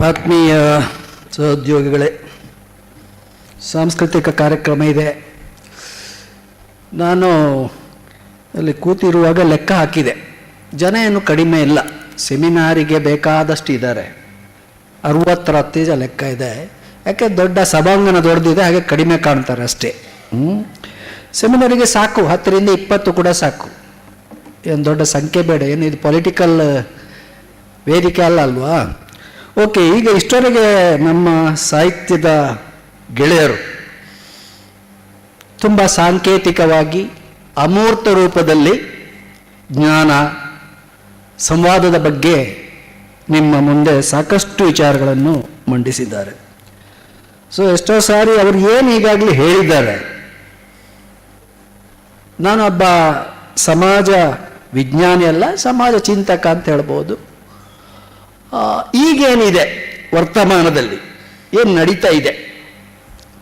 ಆತ್ಮೀಯ ಸಹೋದ್ಯೋಗಿಗಳೇ, ಸಾಂಸ್ಕೃತಿಕ ಕಾರ್ಯಕ್ರಮ ಇದೆ. ನಾನು ಅಲ್ಲಿ ಕೂತಿರುವಾಗ ಲೆಕ್ಕ ಹಾಕಿದೆ, ಜನ ಏನು ಕಡಿಮೆ ಇಲ್ಲ. ಸೆಮಿನಾರಿಗೆ ಬೇಕಾದಷ್ಟು ಇದ್ದಾರೆ, 60 ಹತ್ತಿರ ಲೆಕ್ಕ ಇದೆ. ಯಾಕೆ ದೊಡ್ಡ ಸಭಾಂಗಣ ದೊಡ್ಡದಿದೆ, ಹಾಗೆ ಕಡಿಮೆ ಕಾಣ್ತಾರೆ ಅಷ್ಟೇ. ಸೆಮಿನಾರಿಗೆ ಸಾಕು, 10 ರಿಂದ 20 ಕೂಡ ಸಾಕು, ಏನು ದೊಡ್ಡ ಸಂಖ್ಯೆ ಬೇಡ. ಏನು ಇದು ಪೊಲಿಟಿಕಲ್ ವೇದಿಕೆ ಅಲ್ವಾ? ಓಕೆ, ಈಗ ಇಷ್ಟವರೆಗೆ ನಮ್ಮ ಸಾಹಿತ್ಯದ ಗೆಳೆಯರು ತುಂಬ ಸಾಂಕೇತಿಕವಾಗಿ ಅಮೂರ್ತ ರೂಪದಲ್ಲಿ ಜ್ಞಾನ ಸಂವಾದದ ಬಗ್ಗೆ ನಿಮ್ಮ ಮುಂದೆ ಸಾಕಷ್ಟು ವಿಚಾರಗಳನ್ನು ಮಂಡಿಸಿದ್ದಾರೆ. ಸೊ ಎಷ್ಟೋ ಸಾರಿ ಅವರು ಏನು ಈಗಾಗಲೇ ಹೇಳಿದ್ದಾರೆ. ನಾನೊಬ್ಬ ಸಮಾಜ ವಿಜ್ಞಾನಿ ಅಲ್ಲ, ಸಮಾಜ ಚಿಂತಕ ಅಂತ ಹೇಳ್ಬೋದು. ಈಗೇನಿದೆ ವರ್ತಮಾನದಲ್ಲಿ ಏನು ನಡೀತಾ ಇದೆ,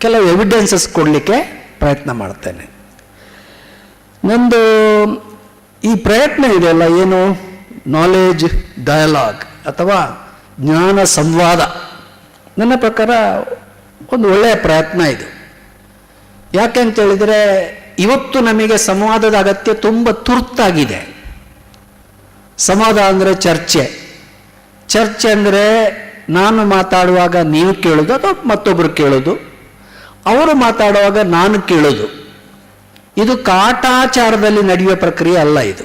ಕೆಲವು ಎವಿಡೆನ್ಸಸ್ ಕೊಡಲಿಕ್ಕೆ ಪ್ರಯತ್ನ ಮಾಡ್ತೇನೆ. ನಂದು ಈ ಪ್ರಯತ್ನ ಇದೆಯಲ್ಲ, ಏನು ನಾಲೆಜ್ ಡಯಲಾಗ್ ಅಥವಾ ಜ್ಞಾನ ಸಂವಾದ, ನನ್ನ ಪ್ರಕಾರ ಒಂದು ಒಳ್ಳೆಯ ಪ್ರಯತ್ನ ಇದು. ಯಾಕೆ ಅಂತೇಳಿದರೆ, ಇವತ್ತು ನಮಗೆ ಸಂವಾದದ ಅಗತ್ಯ ತುಂಬ ತುರ್ತಾಗಿದೆ. ಸಂವಾದ ಅಂದರೆ ಚರ್ಚೆ ಅಂದರೆ ನಾನು ಮಾತಾಡುವಾಗ ನೀವು ಕೇಳೋದು ಅಥವಾ ಮತ್ತೊಬ್ಬರು ಕೇಳೋದು, ಅವರು ಮಾತಾಡುವಾಗ ನಾನು ಕೇಳೋದು. ಇದು ಕಾಟಾಚಾರದಲ್ಲಿ ನಡೆಯುವ ಪ್ರಕ್ರಿಯೆ ಅಲ್ಲ. ಇದು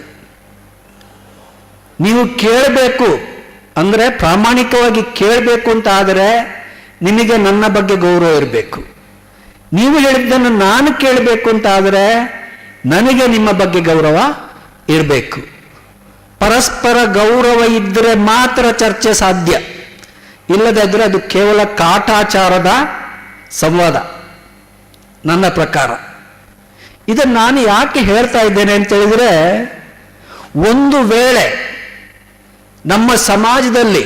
ನೀವು ಕೇಳಬೇಕು ಅಂದರೆ, ಪ್ರಾಮಾಣಿಕವಾಗಿ ಕೇಳಬೇಕು ಅಂತ ಆದರೆ ನಿಮಗೆ ನನ್ನ ಬಗ್ಗೆ ಗೌರವ ಇರಬೇಕು. ನೀವು ಹೇಳಿದ್ದನ್ನು ನಾನು ಕೇಳಬೇಕು ಅಂತ ಆದರೆ ನನಗೆ ನಿಮ್ಮ ಬಗ್ಗೆ ಗೌರವ ಇರಬೇಕು. ಪರಸ್ಪರ ಗೌರವ ಇದ್ದರೆ ಮಾತ್ರ ಚರ್ಚೆ ಸಾಧ್ಯ. ಇಲ್ಲದಿದ್ದರೆ ಅದು ಕೇವಲ ಕಾಟಾಚಾರದ ಸಂವಾದ ನನ್ನ ಪ್ರಕಾರ. ಇದನ್ನು ನಾನು ಯಾಕೆ ಹೇಳ್ತಾ ಇದ್ದೇನೆ ಅಂತ ಹೇಳಿದರೆ, ಒಂದು ವೇಳೆ ನಮ್ಮ ಸಮಾಜದಲ್ಲಿ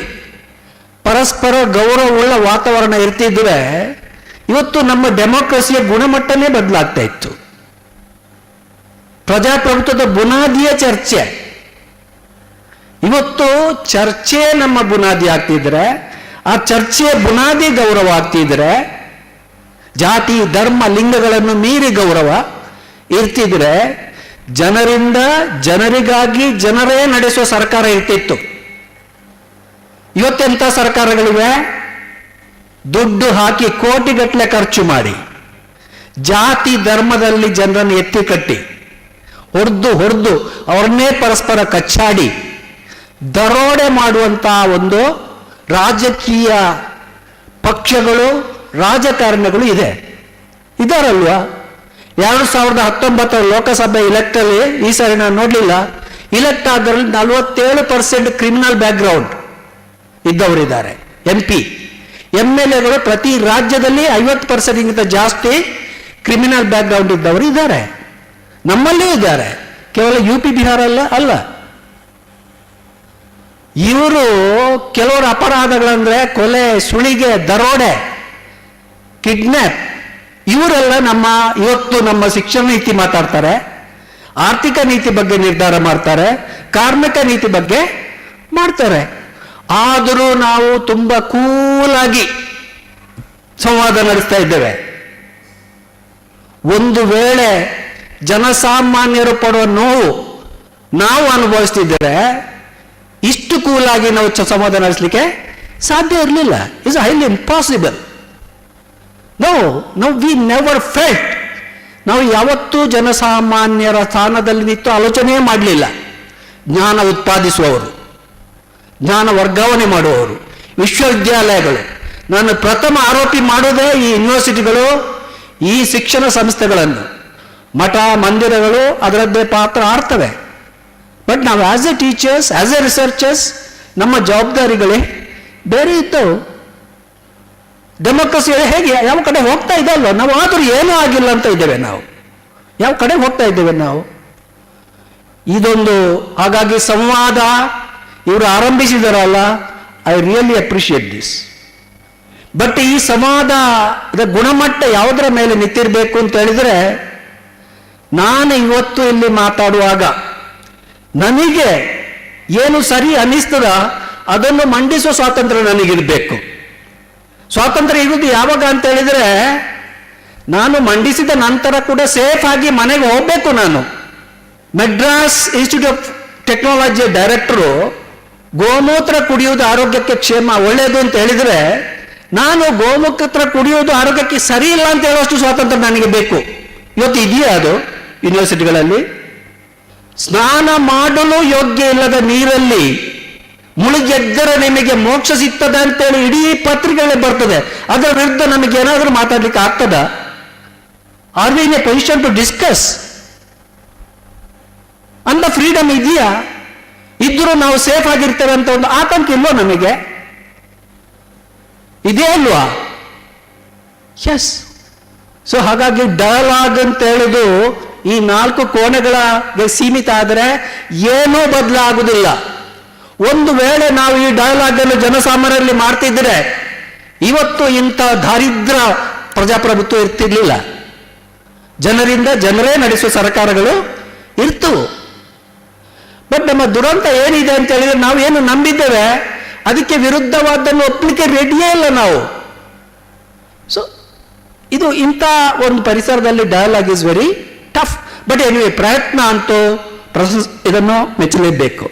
ಪರಸ್ಪರ ಗೌರವವುಳ್ಳ ವಾತಾವರಣ ಇರ್ತಿದ್ರೆ ಇವತ್ತು ನಮ್ಮ ಡೆಮೋಕ್ರಸಿಯ ಗುಣಮಟ್ಟನೇ ಬದಲಾಗ್ತಾ ಇತ್ತು. ಪ್ರಜಾಪ್ರಭುತ್ವದ ಬುನಾದಿಯ ಚರ್ಚೆ, ಇವತ್ತು ಚರ್ಚೆ ನಮ್ಮ ಬುನಾದಿ ಆಗ್ತಿದ್ರೆ, ಆ ಚರ್ಚೆಯ ಬುನಾದಿ ಗೌರವ ಆಗ್ತಿದ್ರೆ, ಜಾತಿ ಧರ್ಮ ಲಿಂಗಗಳನ್ನು ಮೀರಿ ಗೌರವ ಇರ್ತಿದ್ರೆ, ಜನರಿಂದ ಜನರಿಗಾಗಿ ಜನರೇ ನಡೆಸುವ ಸರ್ಕಾರ ಇರ್ತಿತ್ತು. ಇವತ್ತೆಂಥ ಸರ್ಕಾರಗಳಿವೆ? ದುಡ್ಡು ಹಾಕಿ ಕೋಟಿಗಟ್ಟಲೆ ಖರ್ಚು ಮಾಡಿ ಜಾತಿ ಧರ್ಮದಲ್ಲಿ ಜನರನ್ನು ಎತ್ತಿ ಕಟ್ಟಿ ಹೊಡೆದು ಅವ್ರನ್ನೇ ಪರಸ್ಪರ ಕಚ್ಚಾಡಿ ದರೋಡೆ ಮಾಡುವಂತಹ ಒಂದು ರಾಜಕೀಯ ಪಕ್ಷಗಳು, ರಾಜಕಾರಣಿಗಳು ಇದಾರಲ್ವಾ? 2019 ಲೋಕಸಭೆ ಇಲೆಕ್ಟಲ್ಲಿ ಈ ಸಾರಿ ನಾನು ನೋಡಲಿಲ್ಲ, ಇಲೆಕ್ಟ್ ಆದ್ರಲ್ಲಿ 47% ಕ್ರಿಮಿನಲ್ ಬ್ಯಾಕ್ಗ್ರೌಂಡ್ ಇದ್ದವರಿದ್ದಾರೆ. MLAಗಳು ಪ್ರತಿ ರಾಜ್ಯದಲ್ಲಿ 50%ಗಿಂತ ಜಾಸ್ತಿ ಕ್ರಿಮಿನಲ್ ಬ್ಯಾಕ್ಗ್ರೌಂಡ್ ಇದ್ದವರು ಇದ್ದಾರೆ. ನಮ್ಮಲ್ಲೇ ಇದ್ದಾರೆ, ಕೇವಲ UP ಬಿಹಾರ ಅಲ್ಲ. ಇವರು ಕೆಲವರ ಅಪರಾಧಗಳಂದ್ರೆ ಕೊಲೆ, ಸುಳಿಗೆ, ದರೋಡೆ, ಕಿಡ್ನಾಪ್, ಇವರೆಲ್ಲ ಇವತ್ತು ನಮ್ಮ ಶಿಕ್ಷಣ ನೀತಿ ಮಾತಾಡ್ತಾರೆ, ಆರ್ಥಿಕ ನೀತಿ ಬಗ್ಗೆ ನಿರ್ಧಾರ ಮಾಡ್ತಾರೆ, ಕಾರ್ಮಿಕ ನೀತಿ ಬಗ್ಗೆ ಮಾಡ್ತಾರೆ. ಆದರೂ ನಾವು ತುಂಬ ಕೂಲಾಗಿ ಸಂವಾದ ನಡೆಸ್ತಾ ಇದ್ದೇವೆ. ಒಂದು ವೇಳೆ ಜನಸಾಮಾನ್ಯರು ಪಡುವ ನೋವು ನಾವು ಅನುಭವಿಸ್ತಿದ್ದೇವೆ, ಇಷ್ಟು ಕೂಲಾಗಿ ನಾವು ಸಂವಾದ ನಡೆಸಲಿಕ್ಕೆ ಸಾಧ್ಯ ಇರಲಿಲ್ಲ. It's highly impossible. No we never felt. ನಾವು ಯಾವತ್ತೂ ಜನಸಾಮಾನ್ಯರ ಸ್ಥಾನದಲ್ಲಿ ನಿಂತು ಆಲೋಚನೆ ಮಾಡಲಿಲ್ಲ. ಜ್ಞಾನ ಉತ್ಪಾದಿಸುವವರು, ಜ್ಞಾನ ವರ್ಗಾವಣೆ ಮಾಡುವವರು, ವಿಶ್ವವಿದ್ಯಾಲಯಗಳು. ನಾನು ಪ್ರಥಮ ಆರೋಪಿ ಮಾಡೋದೇ ಈ ಯೂನಿವರ್ಸಿಟಿಗಳು, ಈ ಶಿಕ್ಷಣ ಸಂಸ್ಥೆಗಳನ್ನು. ಮಠ ಮಂದಿರಗಳು ಅದರದ್ದೇ ಪಾತ್ರ ಆಡ್ತವೆ. ಬಟ್ ನಾವು as A teachers, as A researchers, ನಮ್ಮ ಜವಾಬ್ದಾರಿಗಳೇ ಬೇರೆ ಇದ್ದವು. ಡೆಮೋಕ್ರಸಿ ಹೇಗೆ ಯಾವ ಕಡೆ ಹೋಗ್ತಾ ಇದೆ ಅಲ್ವ? ನಾವು ಆದರೂ ಏನೂ ಆಗಿಲ್ಲ ಅಂತ ಇದ್ದೇವೆ. ನಾವು ಯಾವ ಕಡೆ ಹೋಗ್ತಾ ಇದ್ದೇವೆ ನಾವು? ಇದೊಂದು ಹಾಗಾಗಿ ಸಂವಾದ ಇವರು ಆರಂಭಿಸಿದಾರಲ್ಲ, I really appreciate this. But ಈ ಸಂವಾದದ ಗುಣಮಟ್ಟ ಯಾವುದರ ಮೇಲೆ ನಿಂತಿರಬೇಕು ಅಂತ ಹೇಳಿದ್ರೆ, ನಾನು ಇವತ್ತು ಇಲ್ಲಿ ಮಾತಾಡುವಾಗ ನನಗೆ ಏನು ಸರಿ ಅನ್ನಿಸ್ತದ ಅದನ್ನು ಮಂಡಿಸುವ ಸ್ವಾತಂತ್ರ್ಯ ನನಗಿರಬೇಕು. ಸ್ವಾತಂತ್ರ್ಯ ಇರುವುದು ಯಾವಾಗ ಅಂತ ಹೇಳಿದ್ರೆ ನಾನು ಮಂಡಿಸಿದ ನಂತರ ಕೂಡ ಸೇಫ್ ಆಗಿ ಮನೆಗೆ ಹೋಗ್ಬೇಕು. ನಾನು Madras institute of technology director ಗೋಮೂತ್ರ ಕುಡಿಯುವುದು ಆರೋಗ್ಯಕ್ಕೆ ಕ್ಷೇಮ ಒಳ್ಳೆಯದು ಅಂತ ಹೇಳಿದ್ರೆ ನಾನು ಗೋಮೂತ್ರ ಕುಡಿಯುವುದು ಆರೋಗ್ಯಕ್ಕೆ ಸರಿ ಇಲ್ಲ ಅಂತ ಹೇಳುವಷ್ಟು ಸ್ವಾತಂತ್ರ್ಯ ನನಗೆ ಬೇಕು. ಇವತ್ತು ಇದೆಯಾ ಅದು ಯೂನಿವರ್ಸಿಟಿಗಳಲ್ಲಿ? ಸ್ನಾನ ಮಾಡಲು ಯೋಗ್ಯ ಇಲ್ಲದ ನೀರಲ್ಲಿ ಮುಳುಗೆದ್ದರೆ ನಿಮಗೆ ಮೋಕ್ಷ ಸಿಗ್ತದೆ ಅಂತೇಳಿ ಇಡೀ ಪತ್ರಿಕೆಗಳೇ ಬರ್ತದೆ. ಅದರ ವಿರುದ್ಧ ನಮಗೆ ಏನಾದರೂ ಮಾತಾಡ್ಲಿಕ್ಕೆ ಆಗ್ತದ? Are we in a position to discuss? ಅಂತ ಫ್ರೀಡಮ್ ಇದೆಯಾ? ಇದ್ರೂ ನಾವು ಸೇಫ್ ಆಗಿರ್ತೇವೆ ಅಂತ ಒಂದು ಆತಂಕ ಇಲ್ವೋ ನಮಗೆ? ಇದೇ ಅಲ್ವಾ? ಎಸ್. ಸೊ ಹಾಗಾಗಿ ಡಯಲಾಗ್ ಅಂತ ಹೇಳುದು ಈ 4 ಕೋಣೆಗಳಿಗೆ ಸೀಮಿತ ಆದರೆ ಏನೂ ಬದಲಾಗುವುದಿಲ್ಲ. ಒಂದು ವೇಳೆ ನಾವು ಈ ಡಯಲಾಗ್ ಅನ್ನು ಜನಸಾಮಾನ್ಯರಲ್ಲಿ ಮಾಡ್ತಿದ್ರೆ ಇವತ್ತು ಇಂಥ ದಾರಿದ್ರ್ಯ ಪ್ರಜಾಪ್ರಭುತ್ವ ಇರ್ತಿರ್ಲಿಲ್ಲ. ಜನರಿಂದ ಜನರೇ ನಡೆಸುವ ಸರ್ಕಾರಗಳು ಇರ್ತು. ಬಟ್ ನಮ್ಮ ದುರಂತ ಏನಿದೆ ಅಂತ ಹೇಳಿದ್ರೆ ನಾವು ಏನು ನಂಬಿದ್ದೇವೆ ಅದಕ್ಕೆ ವಿರುದ್ಧವಾದನ್ನು ಒಪ್ಪಲಿಕ್ಕೆ ರೆಡಿಯೇ ಇಲ್ಲ ನಾವು. ಸೊ ಇದು ಇಂಥ ಒಂದು ಪರಿಸರದಲ್ಲಿ dialogue is very tough. But anyway ಪ್ರಯತ್ನ ಅಂತೂ ಇದನ್ನು ಮೆಚ್ಚಲೇಬೇಕು.